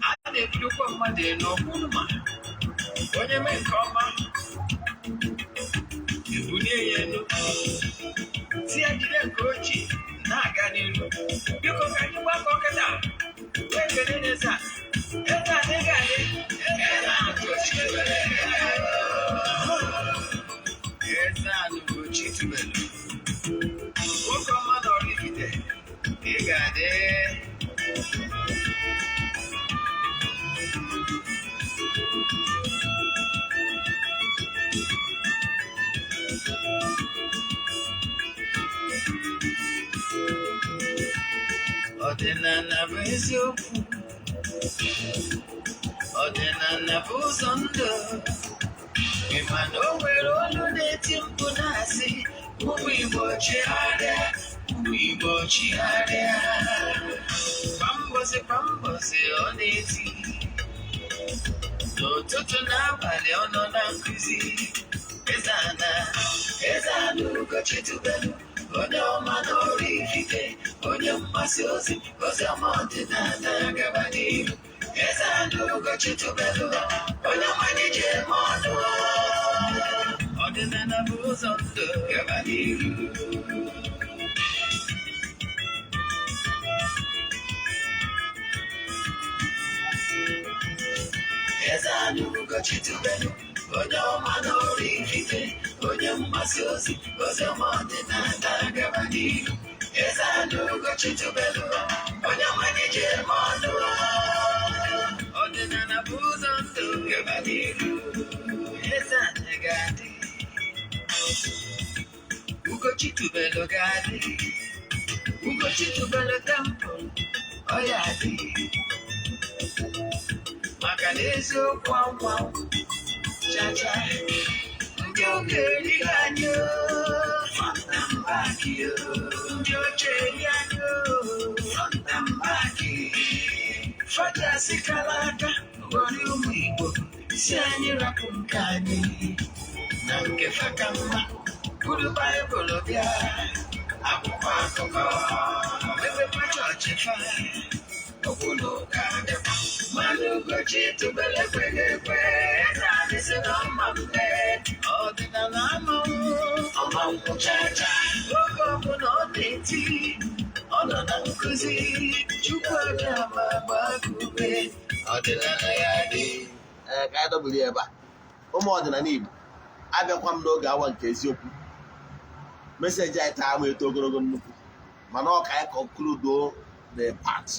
a na-ebulukwa mmadụ n'ọkwụma onye mee nke ọma ebulie ya elu tie jide nke ochie na-aga n'ilu biko ka anyị gbakọ kịta wee kele n'eze eze adịghị adị eze Ugochi tubelu nwoke ọma na oraifite ị ga-adị ọdịnala bụ eziokwu ọdịnala bụ ụzọ ndụ ịma na o nwere olu na-eti mkpu na-asị ụmụ Igbo chigharịa ụmụ Igbo chigharịa kwa mbọsị ọ na-eti n'ụtụtụ n'abalị ọ nọ na nkụzi Eze-Ana Ugochi tubelu onye ọma na oraifite onye mgbasa ozi ọma ọdịnala gaba n'ihu Eze-Ana Ugochi tubelu onye ọmanye ji eme ọnụ ọdịnala bụ ụzọ ndụ gaba n'ihu Eze-Ana Ugochi tubelu onye ọma na oraifite onye mgbasa ozi ọma ọdịnala gaba n'ihu Eze-Ana Ugochi tubelu onye ọmanye ji eme ọnụ ọdịnala bụ ụzọ ndụ gaba n'ihu Eze-Ana ga-adị Ugochi tubelu ga-adị Ugochi tubelu temple ọ ya adị maka na eziokwu anwa chacha ndị oge erighị anyị fọnta mbaki ndị oche eri anyị fọnta mbaki fọchasị kara aka ghọrị ụmụ Igbo si anyị rapụ nke anyị na nke faka mma buru Baịbụl bịa akwụkwọ akụkọ mepekwa chọọchị fa okwulu ka dịkwa mana Ugochi tubelu ekweghị ekwe Eze-Ana si na ọma mbe ọdịnala ọma nkwụchacha oge ọbụla ọ na-eti ọ nọ na nkụzi Chukwu abịa ma gbagube ọdịnala ya dị ka anyị dọbụrụ ya ebe a ụmụ ọdịnala Igbo abịakwa m n'oge awa nke eziokwu meseji anyị taa ma eto ogologo nnukwu mana ọ ka anyị konkludo the part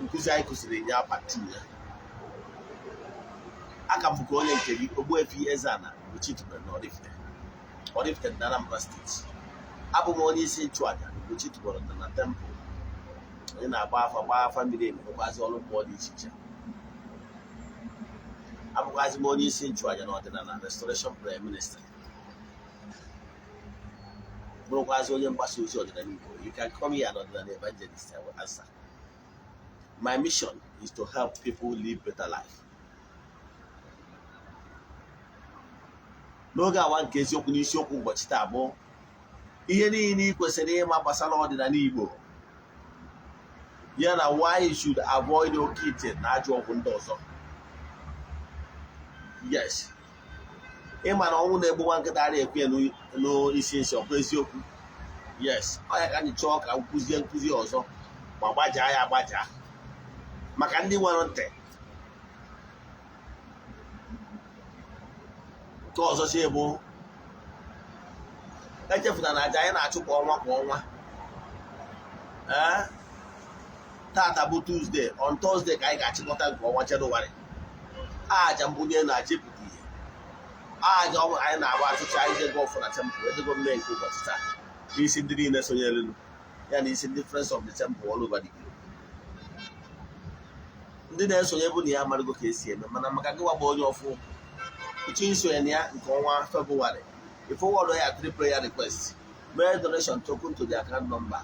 nkụzi anyị kụziri nye part 2 ya aka m bụkwa onye nke gị Ogbuefi Eze-Ana Ugochi tubelu na oraifite na Anambra steeti abụ m onye isi nchụaja Ugochi tubelu na temple onye na-agba afa mmiri emi bụkwazi ọrụ mmụọ dị iche iche abụkwazi m onye isi nchụaja na ọdịnala restoration prayer ministry bụrụkwazi onye mgbasa ozi ọdịnala Igbo. You can come here an ọdịnala evangelist. I will answer. My mission is to help people live better life. N'oge awa nke eziokwu n'isiokwu ụbọchị taa bụ ihe niile ị kwesịrị ịma gbasara ọdịnala Igbo ya na why you should avoid okeite na ajọ ọgwụ ndị ọzọ. Yes, ịma na ọnwụ na-egbu nwa nkịta ara ekwe n'isi nsi ọkwa eziokwu. Yes, ọ ya ka anyị chọọ ka nkụzie nkụzi ọzọ ma gbajaa ya agbajaa maka ndị nwere ntị. Nke ọzọ si bụ echefuna na aja anyị na-achụ kwa ọnwa tata bụ Tuesday, on Thursday ka anyị ga-achịkọta nke ọnwa Jenụwarị. Aja mbunye na-achịpụta ihe aja ọnwa anyị na-agba achụcha ije gọfụ na temple edego mme nke ụbọchị taa n'isi ndị niile sonyere ya na isi ndị Friends of the Temple all over the globe. Ndị na-esonye bụ na ya amarigo ka esi eme mana maka gịwa bụ onye ọfụ ịchọ isonye na ya nke ọnwa Febụwarị ifọwọdụ ya 3 prayer request mee donation token to the account number.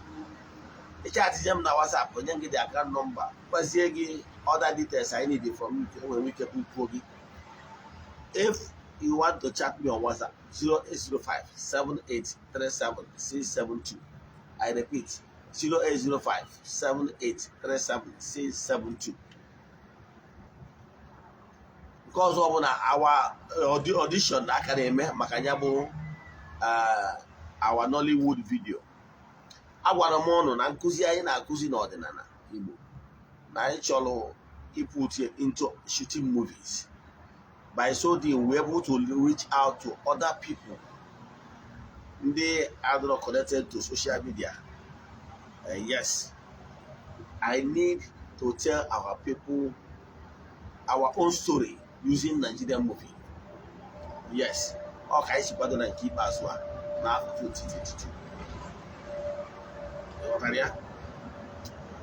Ịchatije m na WhatsApp onye gị the account number gbazie gị other details I need from you enwere ike kwuo gị. If you want to chat me on WhatsApp 0805-7837-672. I repeat 0805-7837-672. Because of our audition aka na-eme maka ya bụ our Nollywood video. Agwara m ọnụ na nkụzi anyị na-akụzi n'ọdịnala Igbo na anyị chọrọ put into shooting movies. By so doing, we're able to reach out to other people. They are not connected to social media. Yes, I need to tell our people our own story using Nigerian movie. Yes, okay, she better than keep us one now 2022.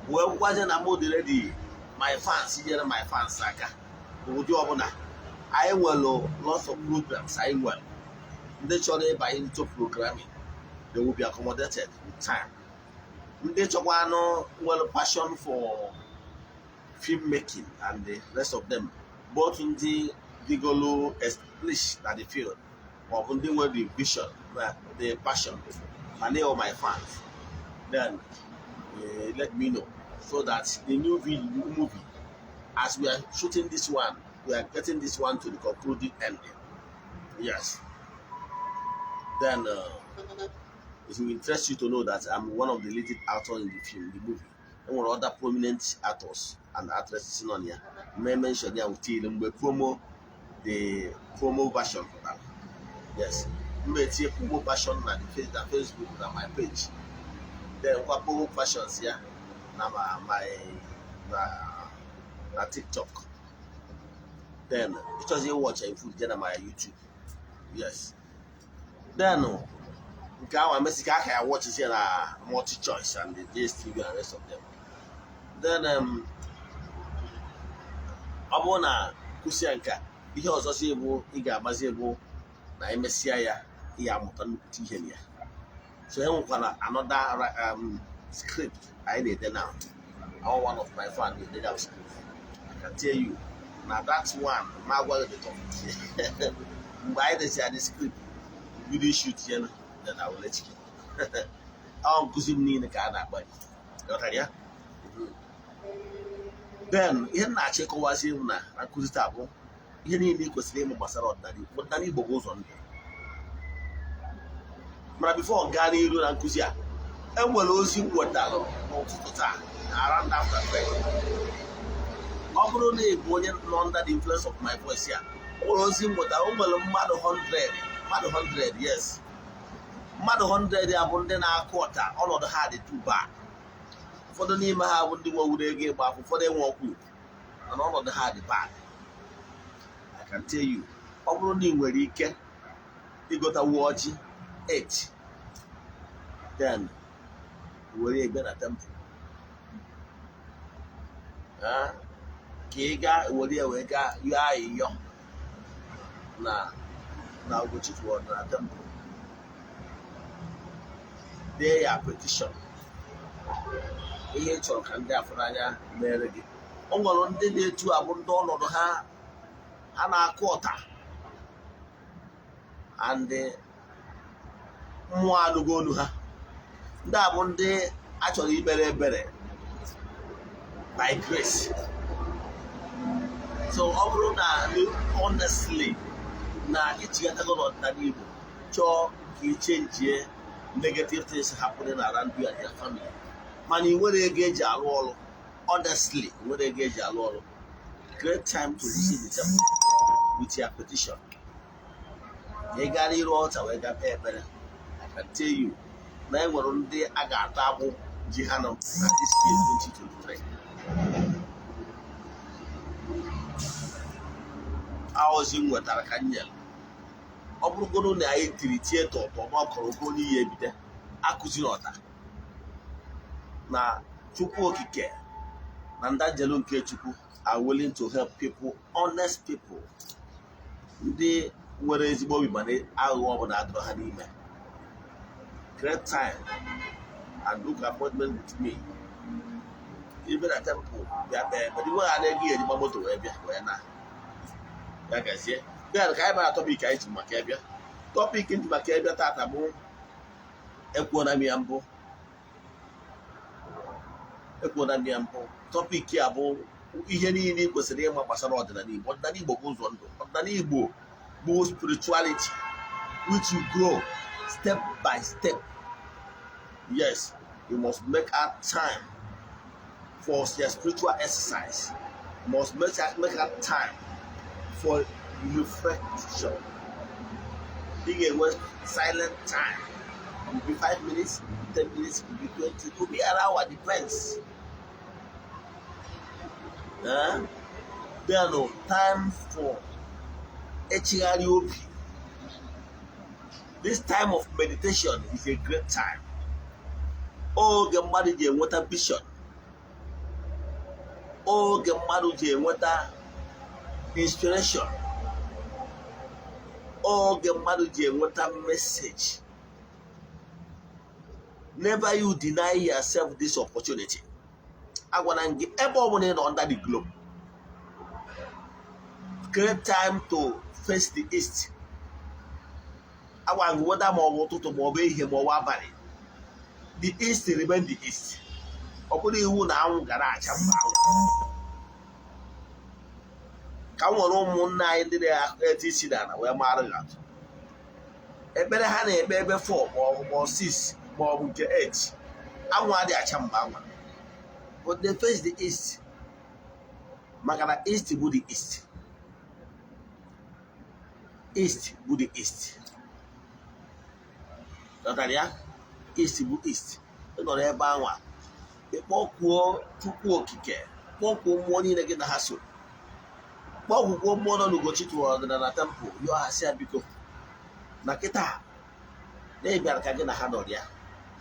Well, wasn't a mode ready. My fans, here my fans, Saka. I will lots of programs. I will. Naturally, by into programming, they will be accommodated with time. Naturally, well, passion for filmmaking and the rest of them, both in the Golo established at the field, or in the vision, the passion, and they are my fans. Then let me know so that the new movie, as we are shooting this one, we are getting this one to the concluding ending. Yes. Then it will interest you to know that I'm one of the leading actors in the film, the movie. And one other prominent actors and actresses on here. May mention here with the promo version for that. Yes. May see promo version on the Facebook and my page. Then what promo versions here? Now my TikTok. Then it was a watch I put together my YouTube. Yes. Then I watch here multi choice and the DSTV and the rest of them. Then Abona Kusianka, he was also able Iga Mazebo na MSCI Yamutan Tihenia. So another script I did now. One of my family did that script. I can tell you. Now that's one. My word the topic. By the script, video shoot here, then I will let you. I'm cousin in the car that body. Then in that check was him now. I could stop. You need to name of Masarot Daddy, but Danny goes on. But before Gani and Kuzia, and we're losing what that around after. Under the influence of my voice here. Losing what I mad 100, yes. Mad 100, they are then a quarter, all of the hard too bad. For the name I have the one they gave back for them walk with, and all of the hard bad. I can tell you, Obroni where he can, he got a watch 8. Then, where he get a temple. Kega wodi wega you are young na Ugochi to na them. They are petition. Ihe chọrọ ka ndị afọranya mere gị. O nwere ndị na-etu abụ ndị ọnọdụ ha na-akụ ọta and mmụọ anụgo olu ha. Ndị abụ ndị a chọrọ ibere ebere by grace. So honestly, na it's yet a lot that you change negative things happening around you and your family. Man, you will engage a lot. Honestly, you will engage a lot. Great time to receive the temple with your petition. You got it all to wake up better. I can tell you, now we're on the Agatabu Jihanam this year 2023. I was in what I can yell. Obrugono na theater or Korokoni Yebide, Akuzinota. Na Chupu Kike, and that Jelun Kechuku are willing to help people, honest people. They were as Bobby Money, I will not have him. Great time and look appointment with me. Even at temple, but you are there, the Mamoto Ebia. Like I said, there are a topic into Macabia. Topic into Macabia Tatabo, Equanami Ambo. ekwuola ndị mbụ topic ya bụ ihe niile kwesịrị ịma gbasara ọdịnala Igbo. Ọdịnala Igbo bụ ụzọ ndụ. Ọdịnala Igbo bụ spirituality which you grow step by step. Yes, you must make out time for your spiritual exercise. You must make out time for reflection. Being a silent time. It could be 5 minutes, 10 minutes, it could be 20, it could be an hour, depends. There are no time for HROP. This time of meditation is a great time. Oh, get married in water vision. Oh, get married in water inspiration. Oh, get married in water message. Never you deny yourself this opportunity. I want to get everyone under the globe. Great time to face the east. I want to water more to obey him or wabari. The east remain the east. Okudi who now garage. Come on, moon night, the okeite.e.t.c. Where married. A better hand, a baby 4 or 6 or 8. I want the achamba. But they face the east. Magana east to the east. East to the east. Natalia, east to east. You know, they're bound. A poor to poor kicker. Poor money again the hassle. Poor more than Ugochi to Odinana temple. You are said because Naketa. They be again a hand on ya.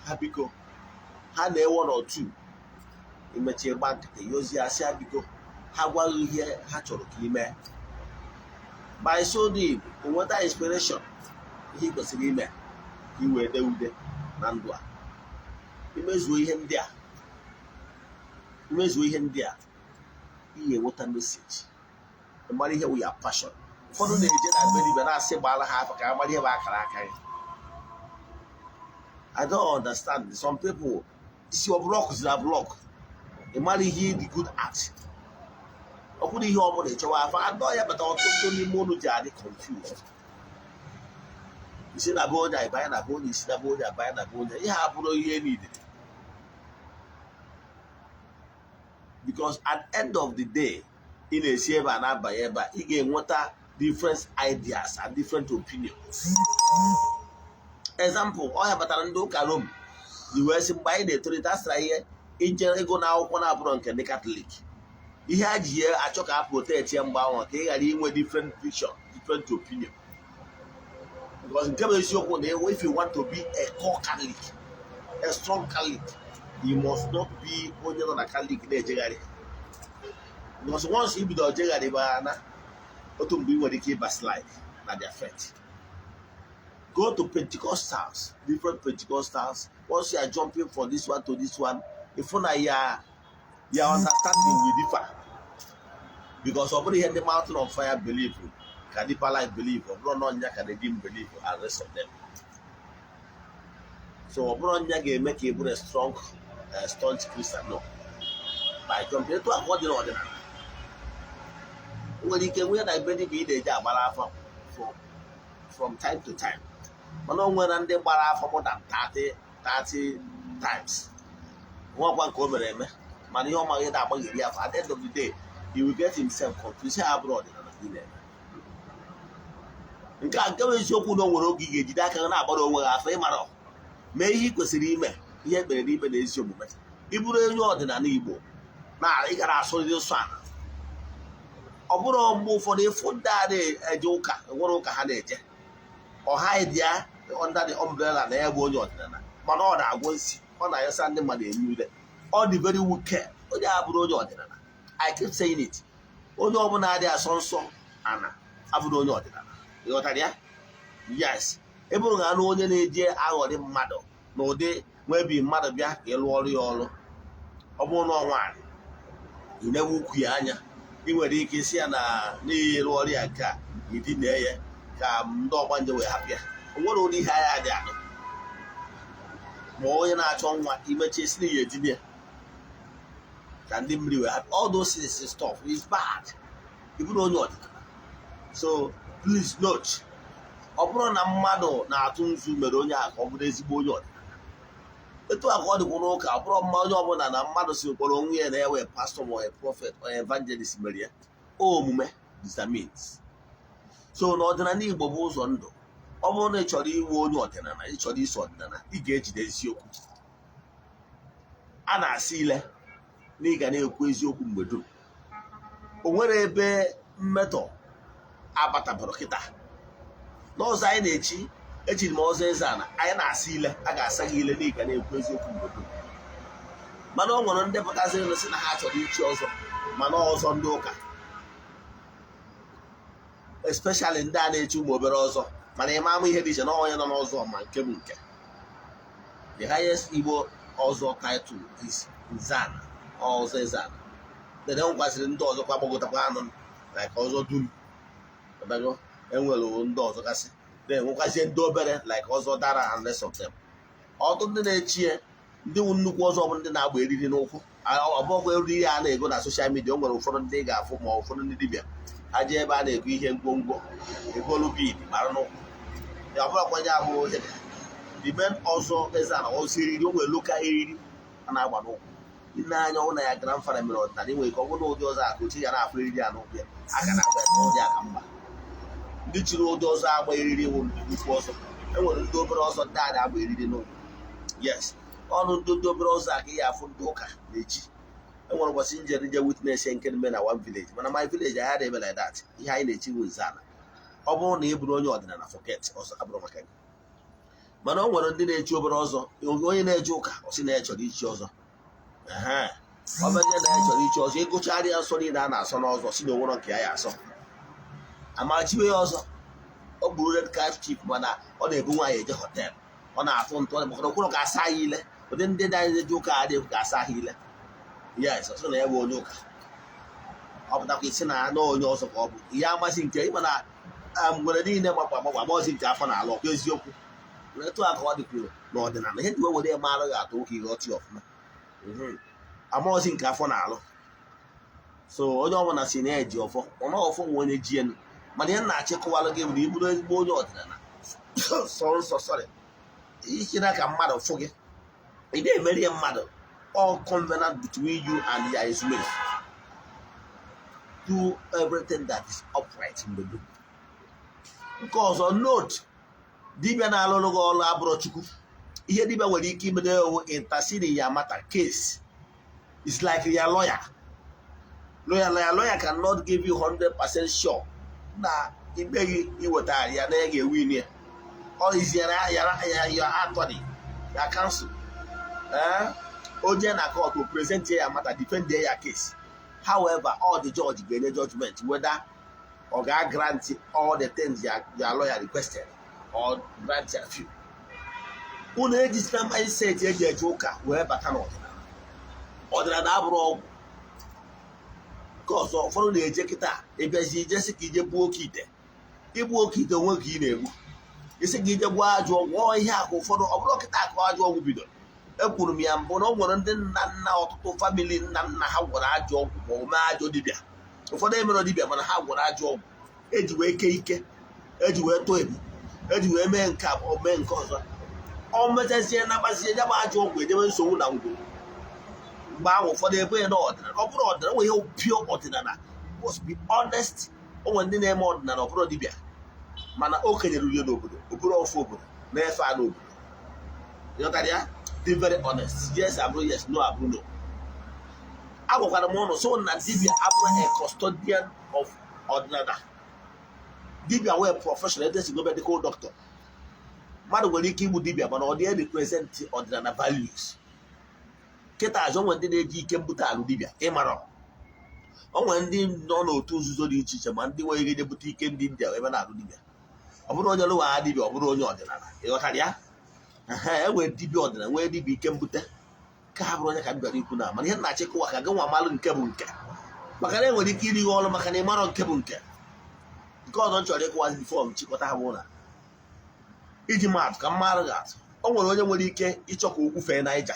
Habiko. Had a 1 or 2. Immature bank, the Yosia Sabico, how well you hear Hatchel Kime. By so deep, in what inspiration, he was a man. He were there with the Nandua. He must with him there. He must with him there. He what a message. The money here we are passion. For the agent, I believe when I say Bala half a camera back. I don't understand. Some people, it's your block is a block. A man hear the good act. Or could he hear about it? I know, but I'll totally monojardy confused. You see, I go there, buy a bone, you see, I go there, buy a bone. Yeah, I put you need it. Because at the end of the day, in a save and I buy ever, he gave water different ideas and different opinions. Example, I have a talando calum. You were by the 3 that's right here. In general, now one abroad can the Catholic. He had here a choke up protect him bound, they are in with different vision, different opinion. Because in case if you want to be a core Catholic, a strong Catholic, you must not be only on a Catholic there, Jegari. Because once you be the Jegari, what to be what they keep us like, not their faith. Go to Pentecostals, different Pentecostals. Once you are jumping from this one to this one, if you your understanding will differ. Because somebody had the mountain of fire belief, Kadipa life belief, or Brononya Canadian belief, and the rest of them. So Brononya make able a strong, staunch Christian, no. By jumping to a body order. When you can wear that belly be the job from time to time. But no one and they bar for more than 30 times. One come money on my head at the end of the day, he will get himself confused abroad in there. In fact, go and show no one did that can about over a famous. May he could see him, he had been even in your moment. He would Odinana Igbo. Now he got a solid son. Oburo move for the food daddy a joker, a worker had it. Or hide there under the umbrella and air boy. But all that was on I Sunday money knew that. All the very wicked. I keep saying it. Odo Monada Sonso, Anna, Abudo Odinana. You got idea? Yes. Everyone I know any day I or the mother. No day, maybe mother back, a lorry or Obono one. You never Kianya. You were the Kisiana, near lorry and car. You didn't there. Come, no one way happier. What only higher than more than I told what images near dinner. ka ndị mmiri wee hapụ. All those things stuff is bad. Ịbụrụ onye ọdịnala. So please note, ọ bụrụ na mmadụ na-atụ nzu mere onye ahụ ka ọ bụrụ ezigbo onye ọdịnala. Etu a ka ọ dịkwa n'ụka, ọ bụrụ mma onye ọbụla na mmadụ si kpọrọ onwe ya na-ewe pastọ ma ọ prophet or evangelist mere ya omume determines. So n'ọdịnala Igbo bụ ụzọ ndụ. Ọ bụrụ na ị chọrọ iwu onye ọdịnala, ị chọrọ iso ọdịnala, ị ga-ejide eziokwu. A na-asị ile na ị ga na-ekwu eziokwu mgbe dum. O nwere ebe mmetọ abatabara kịta n'ọzọ anyị na-echi, echiri m ọzọ Eze-Ana, anyị na-asị ile, a ga-asa gị ile na ị ga na-ekwu eziokwu mgbe dum. Mana ọ nwere ndị pụtaziri sị na ha chọrọ ichi ọzọ, mana ọzọ ndị ụka, especially ndị a na-echi ụmụ obere ọzọ. Mana ịma ama ihe dị iche na onye nọ n'ọzọ ma nke bụ nke. The highest Igbo ọzọ title is Eze-Ana, ọzọ Eze-Ana. Then nwekwaziri ndị ọzọ kwa gbagọtakwa anụ like ọzọ dum. Enwere ndị ọzọ gasị. Then nwekwazie ndị obere like ọzọ Dara and rest of them. Ọtụtụ ndị na-echie ndị nnukwu ọzọ bụ ndị na-agba eriri n'ụkwụ. Ọbụghị eriri a na-ego na soshal midia. O nwere ụfọdụ ndị ị ga-afụ ma ụfọdụ ndị dibịa ha jee ebe a na-ego ihe ngwongwo egolu bid mara n'ụkwụ. Ya ọbụlakwa ya abụ ohere the men ọzọ Eze-Ana ọzọ eriri. O nwere loka eriri a na-agba n'ụkwụ. Nne anya ọ na ya grandfather mere ọdịnala. Ị nwere ike ọ bụrụ na ụdị ọzọ aka ochi ya na-afụ eriri a n'ụkwụ ya aka na-agba ya ụdị aka mba. Ndị chiri ụdị ọzọ agba eriri nwụ nnukwu ọzọ. Enwere ndị obere ọzọ ndị a na-agba eriri n'ụkwụ. Yes, ọnụ ndị obere ọzọ aka ya afụ ndị ụka na-echi. Enwere ụbọchị njere je witness nke eme na one village, mana my village I had eme like that. Ihe anyị na-echi bụ Eze-Ana. Ọ bụrụ na ị bụrụ onye ọdịnala forget ọzọ abụrụ maka gị. Mana o nwere ndị na-echi obere ọzọ, onye na-eje ụka ọ sị na ya chọrọ ichi ọzọ. Ọ bụ onye na-echọrọ ichi ọzọ, ịgụcharịa nsọ niile a na-asọ n'ọzọ si na onwere nke ya asọ amachiwe ya ọzọ. Ọ bụrụ red cap chief, mana ọ na-ebu nwaanyị eje họtel, ọ na-atụ ntụ, ọ maka okwuru ka asa ya ile. Ụdị ndị na-eje ụka adịghị ka asa ha ile. Yes, ọsọ na ya bụ onye ụka. Ọ pụtakwa isi na onye ọzọ ka ọ bụ ihe amasị nke ịma na mgbere niile gbakwa agbagba amaozi nke afọ na ala ọkwa eziokwu. Etu a ka ọ dịkwuru n'ọdịnala. Ihe ndị were eme arụ ga-atụ ụka ihe ọchị ọfụma. Amaozi nke afọ na alụ. So onye ọbụla si na-eji ọfọ, ọ na ọfọ nwe onye ji enu. Mana ihe na-achịkọwalụ gị bụ na ịbụrụ ezigbo onye ọdịnala ichina ka mmadụ fụ gị, ị na-emeri mmadụ. All covenant between you and your ezumezu. Do everything that is upright in the book. Nke ọzọ, note, dibịa na-alụrụ gị ọrụ abụrụ Chukwu. Ihe dibịa nwere ike ime na-ewu intercede in your matter case. It's like your lawyer. Lawyer cannot give you 100% sure na ikpe gị iwetara ya na ya ga-ewin ya. All is your attorney, your counsel. Oje na court will present your matter, defend your case. However, all the judge get a judgment whether or grant all the things your lawyer requested or grant a few. Unu ejisina mindset eji eje ụka wee bata n'ọdịnala. Ọdịnala abụrụ ọgwụ. Nke ọzọ, ụfọdụ na-eje kịta ebiazi ijesi ka ije gbuo okeite. Igbu okeite onwe ka ị na-egbu. Isi ka ije gbuo ajọ ọgwụ. Ọ ihe aka ụfọdụ ọ bụrụ kịta ka ajọ ọgwụ bidoro. Ekwuru m ya mbụ na ọ nwere ndị nna nna ọtụtụ famili nna nna ha gwara ajọ ọgwụ ma ome ajọ dibịa. Ụfọdụ emere dibịa mana ha gwara ajọ ọgwụ. Eji wee kee ike, eji wee too ebu, eji wee mee nke abụọ mee nke ọzọ. Ọ mechazie na gbazie ya bụ ajọ ọgwụ ejewe nsogbu na ngwo. Mgbe ahụ ụfọdụ ebe ya na ọdịnala. Ọ bụrụ ọdịnala nwe ihe pure ọdịnala. Must be honest. O nwere ndị na-eme ọdịnala ọ bụrụ dibịa, mana o kenyere uye n'obodo, oburu ọfụ obodo na-efe a n'obodo. Ịghọtara ya? Be very honest. Yes, abụrụ yes, no abụrụ no. Agwakwara m ụnụ so na dibịa abụrụ a custodian of ọdịnala. Dibịa wee professional edesi go medical doctor. Mmadụ nwere ike igbu dibịa mana ọ dị represent ọdịnala values. Kịta azụ nwere ndị na-eji ike mbute alụ dibịa ịmara. O nwere ndị nọ n'otu nzuzo dị iche iche ma ndị nwere ike bute ike ndị India ebe na-alụ dibịa. Ọ bụrụ onye lụwa dibịa, ọ bụrụ onye ọdịnala. Ịghọtara ya? Enwere dibịa ọdịnala nwee dibịa ike mbute ka ha bụrụ onye ka m bịara ikwu na mana ihe na-achịkọwa ka gị nwa malụ nke bụ nke maka na enwere ike iri ọrụ maka na ịmarọ nke bụ nke ọzọ m chọrọ ịkụwazi bifọ m chịkọta ha bụ na iji maatụ ka mmadụ ga-atụ. O nwere onye nwere ike ịchọ ka okwu fee Naija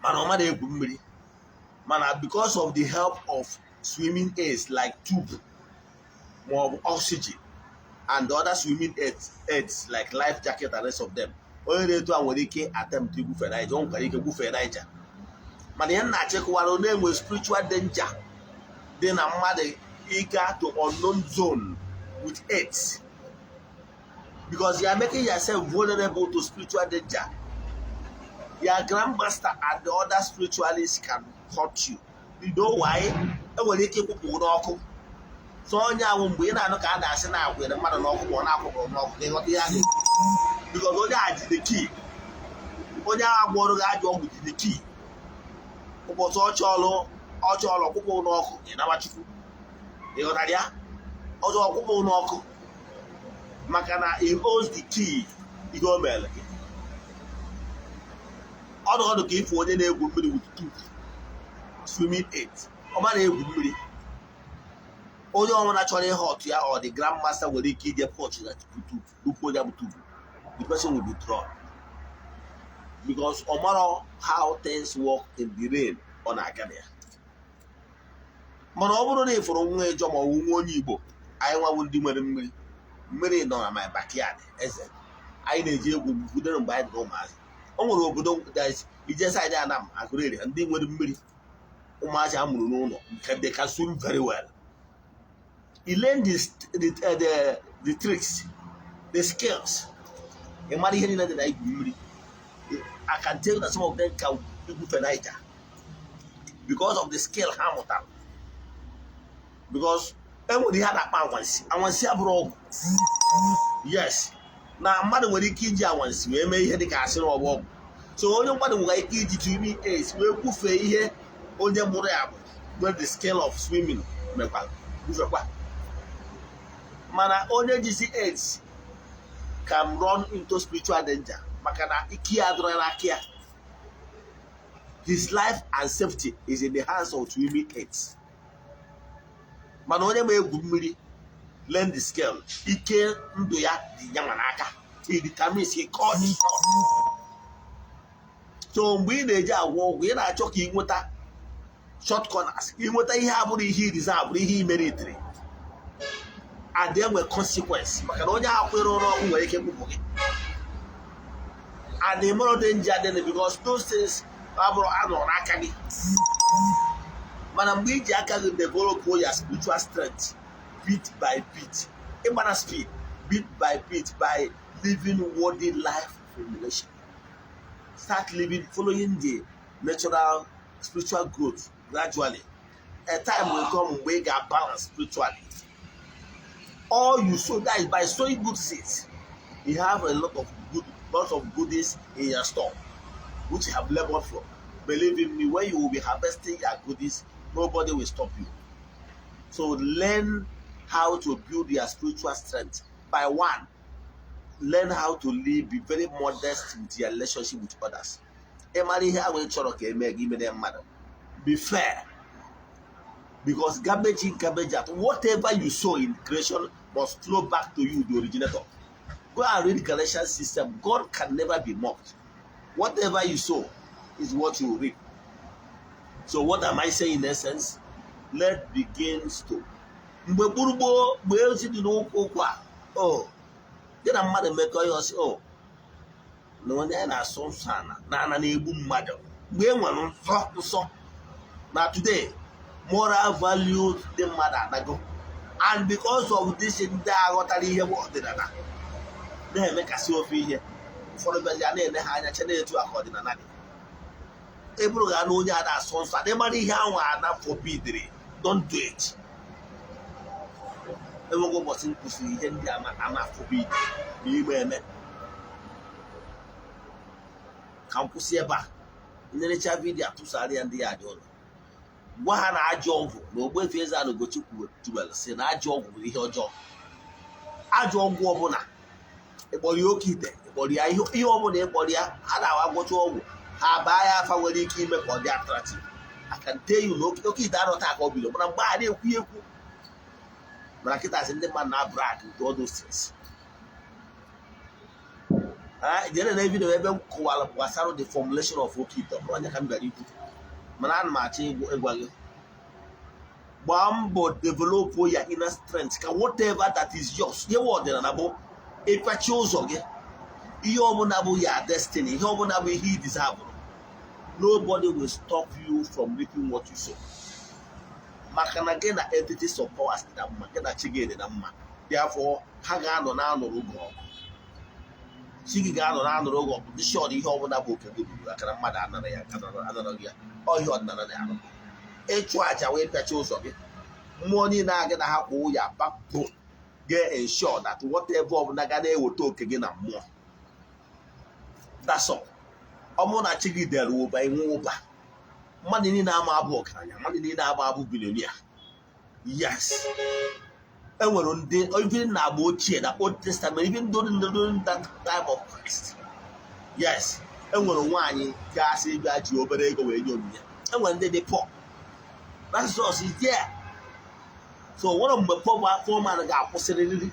mana ọ mara egwu mmiri Mana because of the help of swimming aids like tube, more oxygen, and the other swimming aids like life jacket and rest of them, only they do and when they can attempt to go for Niger, don't go for Niger. But then I check one name with spiritual danger. Then I'm mad eager to unknown zone with AIDS. Because you are making yourself vulnerable to spiritual danger. Your grandmaster and the other spiritualists can hurt you. You know why? When they keep up so onye ahụ mgbe ị na-anụ ka a na-asị na akwụnyere mmadụ n'ọkụ ma ọ na-akwụkwọ n'ọkụ ịghọta ihe ahụ because onye a ji the key. Onye ahụ gwọrọ gị ajọ ọgwụ ji the key. Ụbọchị ọchọọlụ ọkpụkpụ n'ọkụ ị nabachukwu ịghọtara ya ọzọ ọkpụkpụ n'ọkụ maka na he owns the key ihe o mere gị ọdụ ka ịfụ onye na-egwu mmiri with tube swimming aid ọ ma na-egwu mmiri onye ọnwụna chọrọ ihe ọtụ ya or the grandmaster nwere ike ije pọch na tupu onye bụ tubu the person will be drawn because ọ mara how things work in the rain ọ na-aga na ya mana ọ bụrụ na ị fụrụ nwa ịjọ ma ọ bụ nwa onye Igbo anyị nwawu ndị nwere mmiri nọ na my backyard eze anyị na-eji egwu budere mgbe anyị dị ụmụazị o nwere obodo ije saịdị Anam Akurere ndị nwere mmiri ụmụazị a mụrụ n'ụlọ they can swim very well. He learned the tricks, the skills. I can tell you that some of them can do for Niger because of the skill Hamilton. Because everybody had a power once. I want to see a bro. Yes. Now, mother will kid you once. We may hear the castle or walk. So, only one will like it to me is we will pay here on the Moreab where the skill of swimming. Mana onye GC AIDS can run into spiritual danger. Makana iki adrenalkia. His life and safety is in the hands of swimming aids. Mana onye may mmiri learn the skill. Ike ndụ ya dị yamanaka. He determines he calls it. So mgbe ị na-eji agwọ ọgwụ ị na-achọ ka ị nweta short corners, ị nweta ihe abụrụ ihe deserve, ihe imeritri. And there were consequences. And the more danger then because those things are not academy. Madam Biji can develop your spiritual strength bit by bit. A speed, bit by living worthy life formulation. Start living, following the natural spiritual growth gradually. A time will come where you get balanced spiritually. All you sow, that is by sowing good seeds. You have a lot of goodies in your store, which you have labored for. Believe in me, when you will be harvesting your goodies, nobody will stop you. So learn how to build your spiritual strength. By one, learn how to live, be very modest with your relationship with others. Be fair. Because garbage in, garbage out, whatever you sow in creation must flow back to you, the originator. Go and read Galatians system. God can never be mocked. Whatever you sow is what you reap. So what am I saying in essence? Let begins to. Oh, then a mother make us oh. No one na so sana. Na ebu mmadụ. Now today, moral values the mother. And because of this in there, what are you Odinana? They make us so here. For the Beliane, they had a channel to Odinana. April and no other sons, they money here are not forbid. Don't do it. They will go watching to see him. I'm not forbid. You may met Campus Yaba in the nature video to Sally and the Adon. What a job, no Ogbuefi Eze-Ana Ugochi tubelu si na ajọ ọgwụ bụ ihe ọjọọ. Ajọ ọgwụ ọbụla ịkpọrọ ya okeite, ịkpọrọ ya ihe ọbụla ịkpọrọ ya ha na-agwọcha ọgwụ ha baa ya afa nwere ike ime ka ọ dị attractive. I can tell you na okeite anọta aka ọ bido mana mgbe a na-ekwu ekwu mana kịta sị ndị mmadụ na-brag with all those things. Jere na video ebe m kọwara gbasara the formulation of okeite ọ bụrụ onye ka m bịara ikwu. mana ana m achọ ịgwa gị gbaa mbọ develop ya inner strength ka whatever that is yours ihe ọdịnala bụ ịpachi ụzọ gị ihe ọbụla bụ ya destiny ihe ọbụla bụ ihe ị deserve. Nobody will stop you from reaping what you sow. Maka na gị na entities of powers dị na mma gị na chi gị dị na mma therefore ha ga-anọ na-anụrụ gị ọgụ chi gị ga-anọ na-anụrụ gị ọgụ dị shọd ihe ọbụla bụ oke gị ruru aka na mmadụ anara ya anara ya ọhịa ọdịnala na-arụ ịchụ àjà wee pịacha ụzọ gị mmụọ niile a gị na ha kwụ ya backbone ga-ensure that whatever ọbụla ga na-eweta oke gị na mmụọ. That's all. Ọmụ na chi gị dere ụba inwe ụba mmadụ niile ama abụ ọgaranya mmadụ niile ama abụ bilionia. Yes, enwere ndị even na agba ochie na Old Testament even during that time of Christ. Yes, enwere nwaanyị ga-asị bịa ji obere ego wee nye onyinye. Enwere ndị dị poor. That's just it there. So nwere mgbe poor man ga-akwụsịrịrị.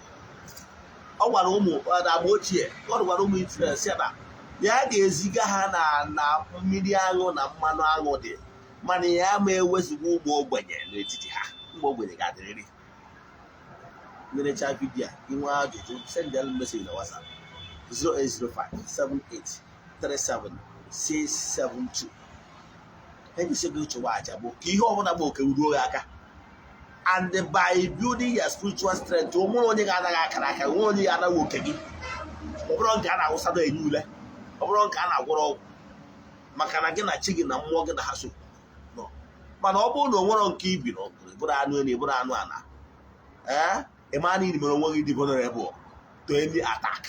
Ọ gwara ụmụ agba ochie ọ gwara ụmụ Israel sị na ya ga-eziga ha na mmiri aṅụ na mmanụ aṅụ dị mana ya ma ewezuga ụmụ ogbenye n'etiti ha. Ụmụ ogbenye ga-adịrịrị. Nerecha vidio inwe ajụjụ send them message na WhatsApp 08058376672. Enyesịgo chụwa aja bụ ka ihe ọbụla bụ oke ruo gị aka and by building your spiritual strength onwere onye ga-anaghị akara aka onwe onye ga-anaghị oke gị ọ bụrụ nke a na-awụsado enye ule ọ bụrụ nke a na-agwọrọ ọgwụ maka na gị na chi gị na mmụọ gị na ha so nọ. Mana ọ bụrụ na o nwere nke ibi n'ọgụrụ bụrụ anụ elu bụrụ anụ ala ịma na ị mere onwe gị dị vulnerable to any attack.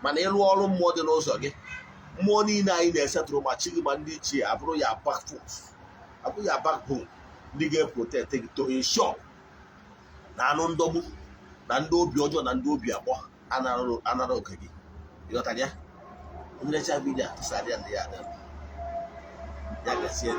Mana ịlụ ọrụ mmụọ dị n'ụzọ gị mmụọ niile anyị na-esetụrụ ma chi gị ma ndị ichie abụrụ ya backbone ndị ga-eprotect gị to ensure na anụ ndọgbu na ndị obi ọjọọ na ndị obi abụọ anara oke gị. Ịghọtara ya? Onye lecha vidio a tụsara ya ndị ya gasịa